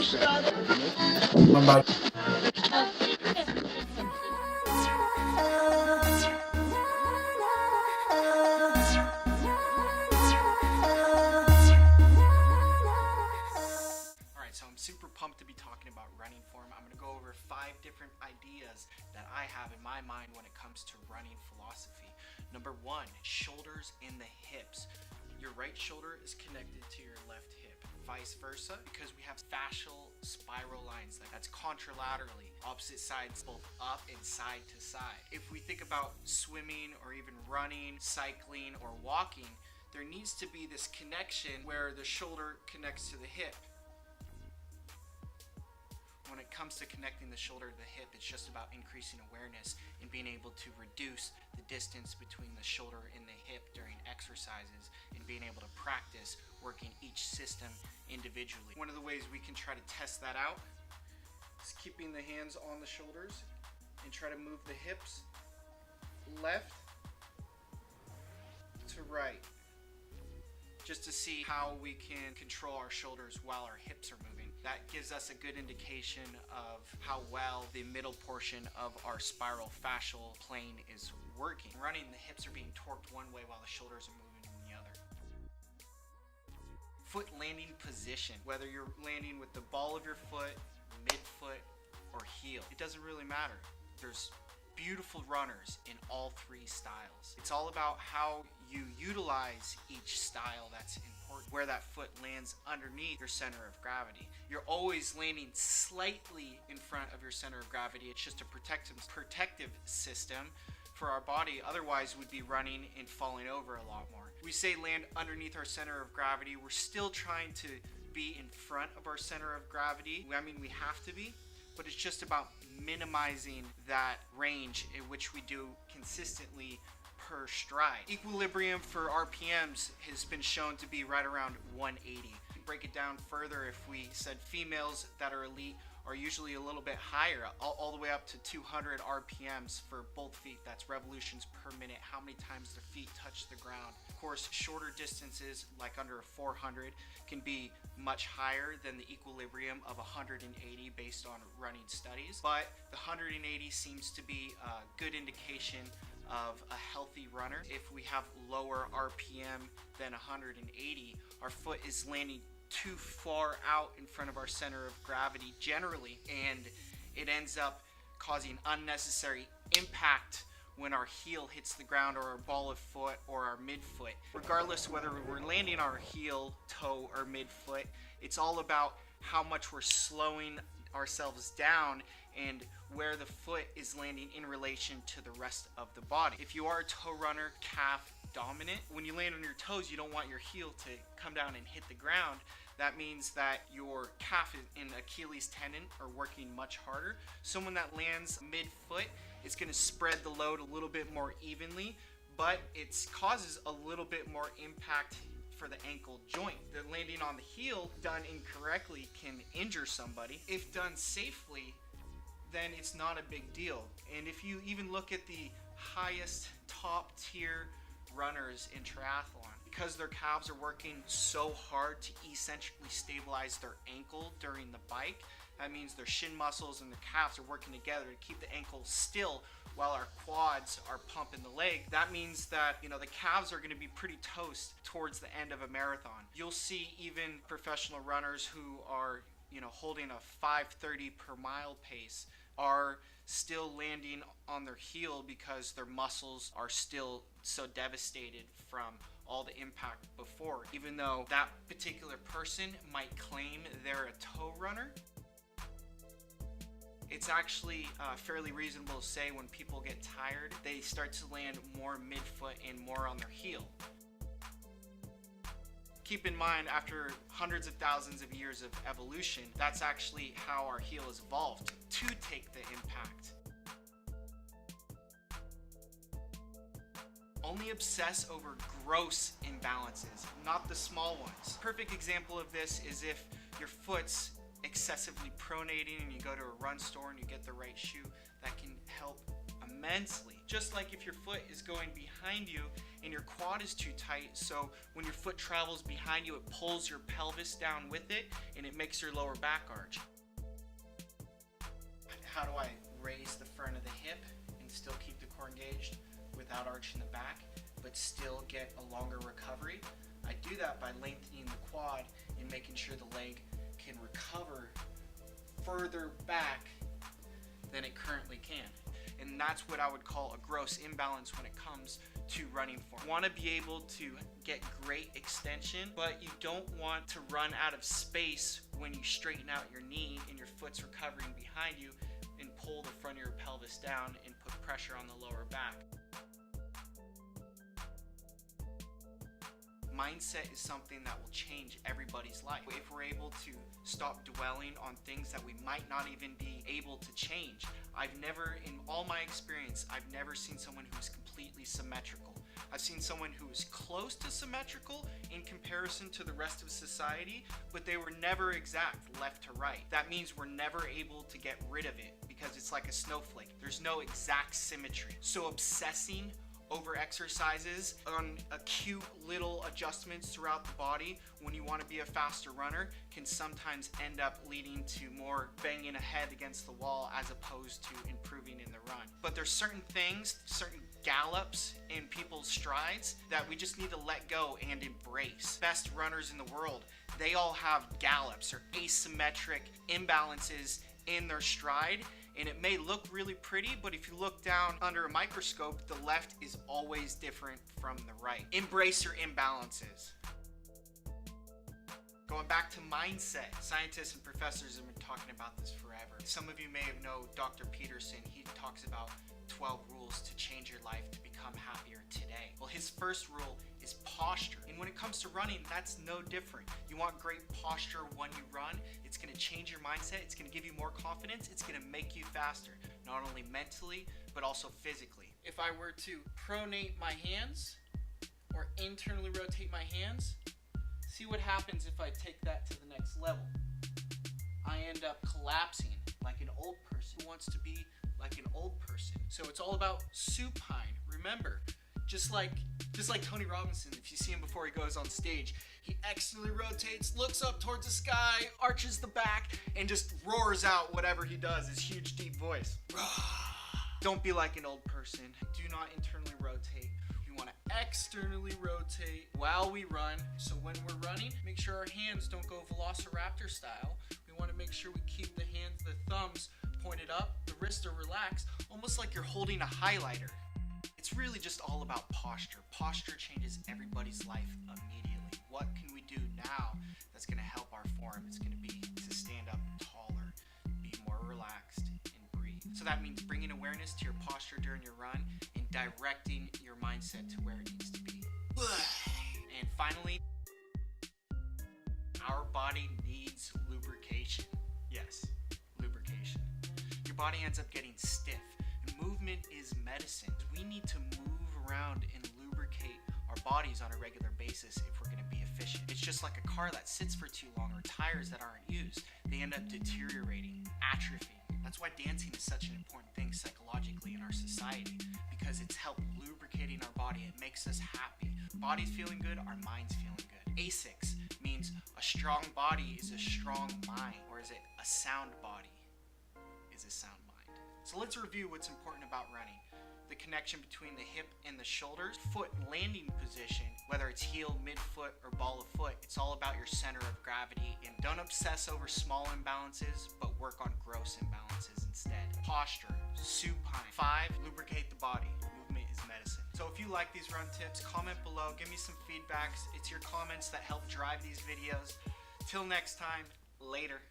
So I'm super pumped to be talking about running form. I'm going to go over 5 different ideas that I have in my mind when it comes to running philosophy. Number 1, shoulders in the hips. Your right shoulder is connected to your left hip, vice versa, because we have fascial spiral lines. That's contralaterally, opposite sides both up and side to side. If we think about swimming or even running, cycling, or walking, there needs to be this connection where the shoulder connects to the hip. When it comes to connecting the shoulder to the hip, it's just about increasing awareness and being able to reduce the distance between the shoulder and the hip during exercises, and being able to practice working each system individually. One of the ways we can try to test that out is keeping the hands on the shoulders and try to move the hips left to right, just to see how we can control our shoulders while our hips are moving. That gives us a good indication of how well the middle portion of our spiral fascial plane is working. Running, the hips are being torqued one way while the shoulders are moving in the other. Foot landing position, whether you're landing with the ball of your foot, midfoot, or heel, it doesn't really matter. There's beautiful runners in all 3 styles. It's all about how you utilize each style that's important, where that foot lands underneath your center of gravity. You're always landing slightly in front of your center of gravity. It's just a protective system for our body. Otherwise, we'd be running and falling over a lot more. We say land underneath our center of gravity. We're still trying to be in front of our center of gravity. I mean, we have to be, but it's just about minimizing that range in which we do consistently per stride. Equilibrium for RPMs has been shown to be right around 180. Break it down further, if we said females that are elite are usually a little bit higher, all the way up to 200 RPMs for both feet. That's revolutions per minute, how many times the feet touch the ground. Of course, shorter distances, like under 400, can be much higher than the equilibrium of 180 based on running studies. But the 180 seems to be a good indication of a healthy runner. If we have lower RPM than 180, our foot is landing too far out in front of our center of gravity generally, and it ends up causing unnecessary impact when our heel hits the ground, or our ball of foot, or our midfoot. Regardless whether we're landing our heel, toe, or midfoot, it's all about how much we're slowing ourselves down and where the foot is landing in relation to the rest of the body. If you are a toe runner, calf dominant, when you land on your toes, you don't want your heel to come down and hit the ground. That means that your calf and Achilles tendon are working much harder. Someone that lands midfoot is going to spread the load a little bit more evenly, but it causes a little bit more impact for the ankle joint. The landing on the heel done incorrectly can injure somebody. If done safely, then it's not a big deal. And if you even look at the highest top tier runners in triathlon, because their calves are working so hard to essentially stabilize their ankle during the bike, that means their shin muscles and their calves are working together to keep the ankle still while our quads are pumping the leg. That means that, the calves are going to be pretty toast towards the end of a marathon. You'll see even professional runners who are, holding a 5:30 per mile pace are still landing on their heel because their muscles are still so devastated from all the impact before. Even though that particular person might claim they're a toe runner, it's actually fairly reasonable to say when people get tired, they start to land more midfoot and more on their heel. Keep in mind, after hundreds of thousands of years of evolution, that's actually how our heel has evolved, to take the impact. Only obsess over gross imbalances, not the small ones. Perfect example of this is if your foot's excessively pronating and you go to a run store and you get the right shoe, that can help immensely. Just like if your foot is going behind you and your quad is too tight, so when your foot travels behind you, it pulls your pelvis down with it, and it makes your lower back arch. How do I raise the front of the hip and still keep the core engaged without arching the back, but still get a longer recovery? I do that by lengthening the quad and making sure the leg can recover further back than it currently can. And that's what I would call a gross imbalance when it comes to running form. You want to be able to get great extension, but you don't want to run out of space when you straighten out your knee and your foot's recovering behind you and pull the front of your pelvis down and put pressure on the lower back. Mindset is something that will change everybody's life. If we're able to stop dwelling on things that we might not even be able to change. In all my experience, I've never seen someone who's completely symmetrical. I've seen someone who is close to symmetrical in comparison to the rest of society, but they were never exact left to right. That means we're never able to get rid of it because it's like a snowflake. There's no exact symmetry. So obsessing over exercises on acute little adjustments throughout the body when you want to be a faster runner can sometimes end up leading to more banging a head against the wall as opposed to improving in the run. But there's certain things, certain gallops in people's strides that we just need to let go and embrace. Best runners in the world, they all have gallops or asymmetric imbalances in their stride, and it may look really pretty, but if you look down under a microscope, the left is always different from the right. Embrace your imbalances. Going back to mindset, scientists and professors have been talking about this forever. Some of you may have known Dr. Peterson. He talks about 12 rules to change your life to become happier today. Well, his first rule is posture. And when it comes to running, that's no different. You want great posture when you run. It's going to change your mindset. It's going to give you more confidence. It's going to make you faster, not only mentally, but also physically. If I were to pronate my hands or internally rotate my hands, see what happens if I take that to the next level. I end up collapsing like an old person who wants to be like an old person. So it's all about supine. Remember, just like Tony Robinson, if you see him before he goes on stage, he externally rotates, looks up towards the sky, arches the back, and just roars out whatever he does, his huge deep voice. Don't be like an old person. Do not internally rotate. You want to externally rotate while we run. So when we're running, make sure our hands don't go velociraptor style. We want to make sure we keep the hands, the thumbs pointed up, the wrists are relaxed, almost like you're holding a highlighter. It's really just all about posture. Posture changes everybody's life immediately. What can we do now that's going to help our form? It's going to be to stand up taller, be more relaxed, and breathe. So that means bringing awareness to your posture during your run and directing your mindset to where it needs to be. And finally, our body needs lubrication. Yes, lubrication. Your body ends up getting stiff. Movement is medicine. We need to move around and lubricate our bodies on a regular basis if we're going to be efficient. It's just like a car that sits for too long or tires that aren't used. They end up deteriorating, atrophying. That's why dancing is such an important thing psychologically in our society, because it's helped lubricating our body. It makes us happy. Body's feeling good, our mind's feeling good. ASICS means a strong body is a strong mind, or is it a sound body is a sound mind? So let's review what's important about running. The connection between the hip and the shoulders, foot landing position, whether it's heel, midfoot, or ball of foot, it's all about your center of gravity. And don't obsess over small imbalances, but work on gross imbalances instead. Posture, supine. 5, lubricate the body. Movement is medicine. So if you like these run tips, comment below, give me some feedbacks. It's your comments that help drive these videos. Till next time, later.